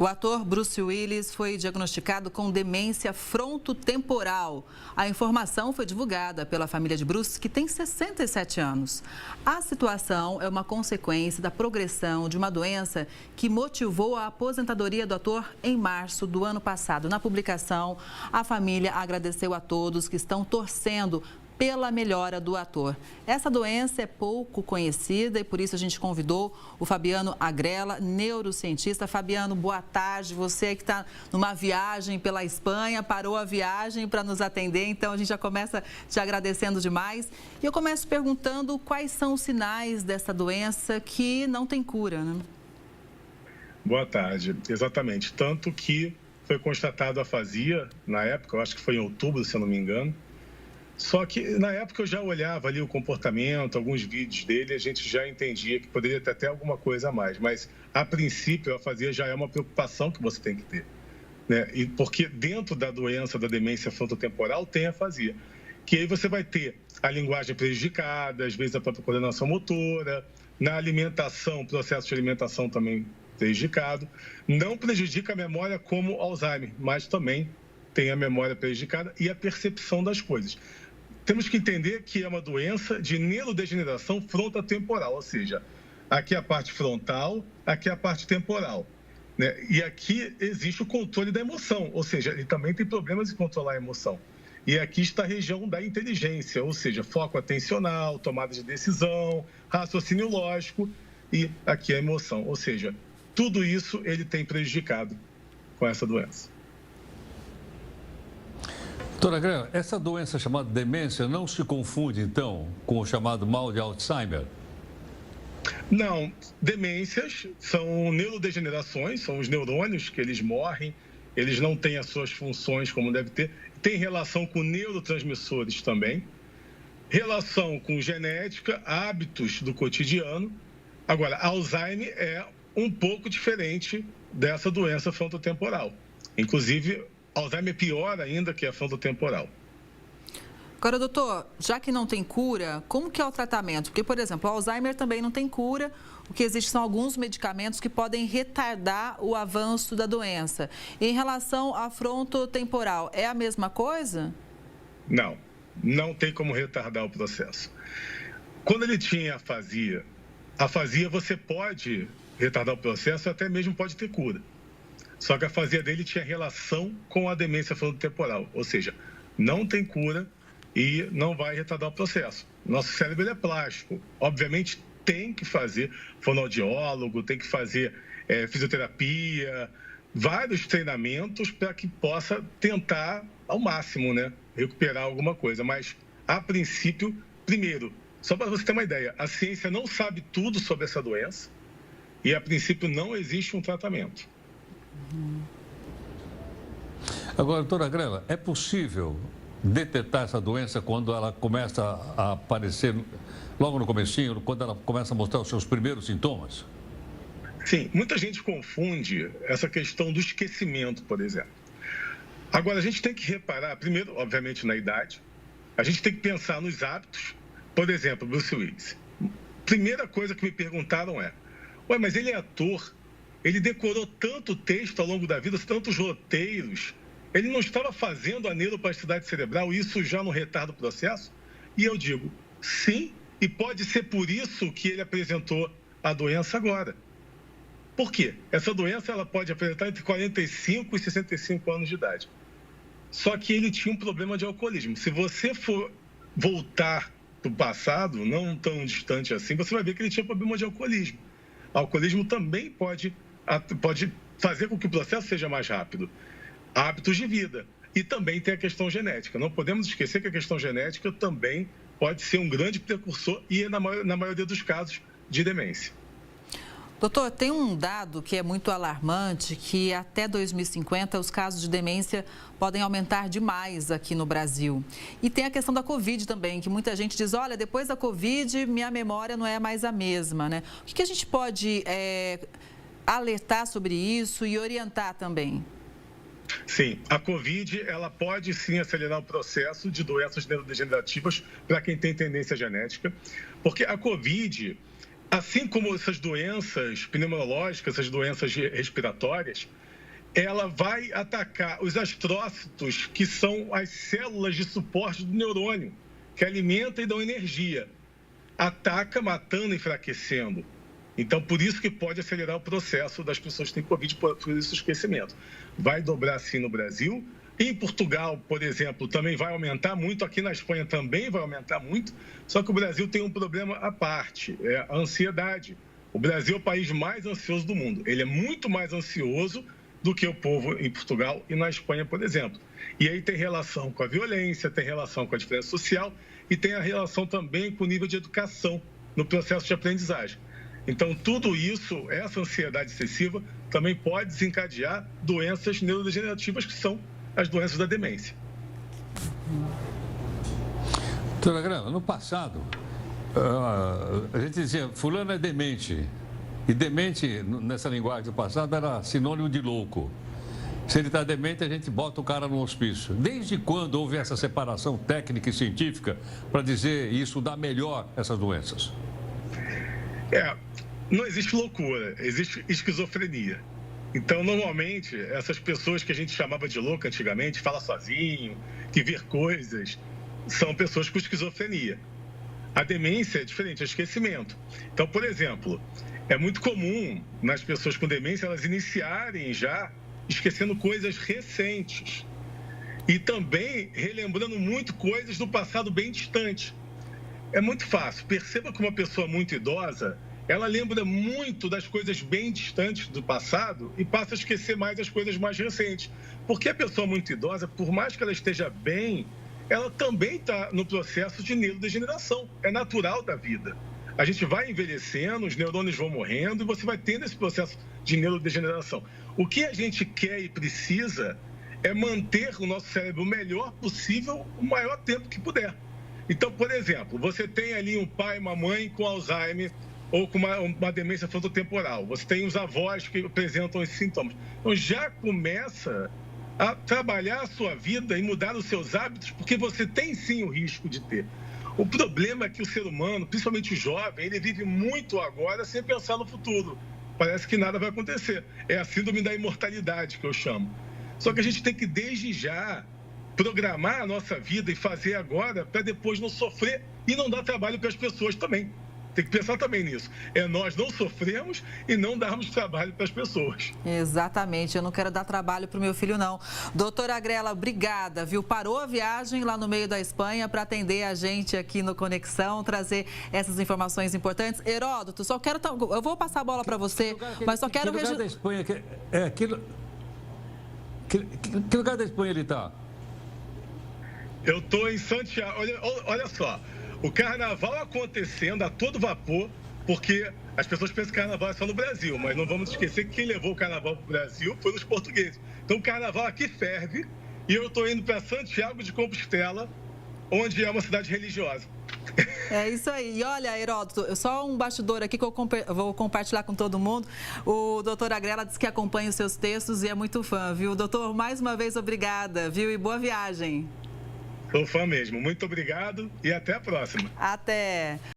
O ator Bruce Willis foi diagnosticado com demência frontotemporal. A informação foi divulgada pela família de Bruce, que tem 67 anos. A situação é uma consequência da progressão de uma doença que motivou a aposentadoria do ator em março do ano passado. Na publicação, a família agradeceu a todos que estão torcendo pela melhora do ator. Essa doença é pouco conhecida e por isso a gente convidou o Fabiano Agrella, neurocientista. Fabiano, boa tarde. Você que está numa viagem pela Espanha, parou a viagem para nos atender, então a gente já começa te agradecendo demais. E eu começo perguntando quais são os sinais dessa doença que não tem cura, né? Boa tarde. Exatamente. Tanto que foi constatado afasia na época, eu acho que foi em outubro, se eu não me engano. Só que, na época, eu já olhava ali o comportamento, alguns vídeos dele, a gente já entendia que poderia ter até alguma coisa a mais. Mas, a princípio, a afasia já é uma preocupação que você tem que ter, né? E porque dentro da doença da demência frontotemporal tem a afasia, que aí você vai ter a linguagem prejudicada, às vezes a própria coordenação motora, na alimentação, o processo de alimentação também prejudicado. Não prejudica a memória como Alzheimer, mas também tem a memória prejudicada e a percepção das coisas. Temos que entender que é uma doença de neurodegeneração frontotemporal, ou seja, aqui é a parte frontal, aqui é a parte temporal, né? E aqui existe o controle da emoção, ou seja, ele também tem problemas em controlar a emoção. E aqui está a região da inteligência, ou seja, foco atencional, tomada de decisão, raciocínio lógico, e aqui é a emoção, ou seja, tudo isso ele tem prejudicado com essa doença. Doutora Agrella, essa doença chamada demência não se confunde, então, com o chamado mal de Alzheimer? Não, demências são neurodegenerações, são os neurônios que eles morrem, eles não têm as suas funções como deve ter. Tem relação com neurotransmissores também, relação com genética, hábitos do cotidiano. Agora, Alzheimer é um pouco diferente dessa doença frontotemporal. Inclusive, Alzheimer é pior ainda que a frontotemporal. Agora, doutor, já que não tem cura, como que é o tratamento? Porque, por exemplo, o Alzheimer também não tem cura. O que existe são alguns medicamentos que podem retardar o avanço da doença. Em relação à frontotemporal, é a mesma coisa? Não, não tem como retardar o processo. Quando ele tinha afasia você pode retardar o processo e até mesmo pode ter cura. Só que a afasia dele tinha relação com a demência frontotemporal, ou seja, não tem cura e não vai retardar o processo. Nosso cérebro é plástico, obviamente tem que fazer fonoaudiólogo, tem que fazer fisioterapia, vários treinamentos para que possa tentar ao máximo, né, recuperar alguma coisa. Mas, a princípio, primeiro, só para você ter uma ideia, a ciência não sabe tudo sobre essa doença e, a princípio, não existe um tratamento. Agora, doutora Agrella, é possível detectar essa doença quando ela começa a aparecer logo no comecinho, quando ela começa a mostrar os seus primeiros sintomas? Sim, muita gente confunde essa questão do esquecimento, por exemplo. Agora, a gente tem que reparar, primeiro, obviamente, na idade. A gente tem que pensar nos hábitos. Por exemplo, Bruce Willis. Primeira coisa que me perguntaram é: ué, mas ele é ator, ele decorou tanto texto ao longo da vida, tantos roteiros, ele não estava fazendo a neuroplasticidade cerebral, isso já não retarda o processo? E eu digo, sim, e pode ser por isso que ele apresentou a doença agora. Por quê? Essa doença ela pode apresentar entre 45 e 65 anos de idade. Só que ele tinha um problema de alcoolismo. Se você for voltar para o passado, não tão distante assim, você vai ver que ele tinha problema de alcoolismo. O alcoolismo também pode fazer com que o processo seja mais rápido. Hábitos de vida. E também tem a questão genética. Não podemos esquecer que a questão genética também pode ser um grande precursor e, na maioria dos casos, de demência. Doutor, tem um dado que é muito alarmante, que até 2050 os casos de demência podem aumentar demais aqui no Brasil. E tem a questão da Covid também, que muita gente diz, olha, depois da Covid minha memória não é mais a mesma, né? O que a gente pode alertar sobre isso e orientar também? Sim, a Covid, ela pode sim acelerar o processo de doenças neurodegenerativas para quem tem tendência genética, porque a Covid, assim como essas doenças pneumológicas, essas doenças respiratórias, ela vai atacar os astrócitos, que são as células de suporte do neurônio, que alimentam e dão energia. Ataca matando e enfraquecendo. Então, por isso que pode acelerar o processo das pessoas que têm Covid, por esse esquecimento. Vai dobrar sim no Brasil. Em Portugal, por exemplo, também vai aumentar muito. Aqui na Espanha também vai aumentar muito. Só que o Brasil tem um problema à parte, é a ansiedade. O Brasil é o país mais ansioso do mundo. Ele é muito mais ansioso do que o povo em Portugal e na Espanha, por exemplo. E aí tem relação com a violência, tem relação com a diferença social e tem a relação também com o nível de educação no processo de aprendizagem. Então, tudo isso, essa ansiedade excessiva, também pode desencadear doenças neurodegenerativas, que são as doenças da demência. Doutora Grela, no passado, a gente dizia, fulano é demente. E demente, nessa linguagem do passado, era sinônimo de louco. Se ele está demente, a gente bota o cara no hospício. Desde quando houve essa separação técnica e científica para dizer e estudar melhor essas doenças? Não existe loucura, existe esquizofrenia. Então, normalmente, essas pessoas que a gente chamava de louca antigamente, fala sozinho, que vê coisas, são pessoas com esquizofrenia. A demência é diferente, é esquecimento. Então, por exemplo, é muito comum nas pessoas com demência elas iniciarem já esquecendo coisas recentes e também relembrando muito coisas do passado bem distante. É muito fácil. Perceba que uma pessoa muito idosa, ela lembra muito das coisas bem distantes do passado e passa a esquecer mais as coisas mais recentes. Porque a pessoa muito idosa, por mais que ela esteja bem, ela também está no processo de neurodegeneração. É natural da vida. A gente vai envelhecendo, os neurônios vão morrendo e você vai tendo esse processo de neurodegeneração. O que a gente quer e precisa é manter o nosso cérebro o melhor possível o maior tempo que puder. Então, por exemplo, você tem ali um pai e uma mãe com Alzheimer ou com uma demência frontotemporal. Você tem os avós que apresentam esses sintomas. Então, já começa a trabalhar a sua vida e mudar os seus hábitos, porque você tem sim o risco de ter. O problema é que o ser humano, principalmente o jovem, ele vive muito agora sem pensar no futuro. Parece que nada vai acontecer. É a síndrome da imortalidade, que eu chamo. Só que a gente tem que, desde já, programar a nossa vida e fazer agora para depois não sofrer e não dar trabalho para as pessoas também. Tem que pensar também nisso. Nós não sofremos e não darmos trabalho para as pessoas. Exatamente. Eu não quero dar trabalho para o meu filho, não. Doutora Grela, obrigada, viu? Parou a viagem lá no meio da Espanha para atender a gente aqui no Conexão, trazer essas informações importantes. Heródoto, só quero... Eu vou passar a bola para você, mas só quero... Que lugar da Espanha... Que lugar da Espanha ele está? Eu estou em Santiago. Olha só. O carnaval acontecendo a todo vapor, porque as pessoas pensam que o carnaval é só no Brasil, mas não vamos esquecer que quem levou o carnaval para o Brasil foram os portugueses. Então o carnaval aqui ferve e eu estou indo para Santiago de Compostela, onde é uma cidade religiosa. É isso aí. E olha, Heródoto, só um bastidor aqui que eu vou compartilhar com todo mundo. O doutor Grela disse que acompanha os seus textos e é muito fã, viu? Doutor, mais uma vez, obrigada, viu? E boa viagem. Sou fã mesmo. Muito obrigado e até a próxima. Até.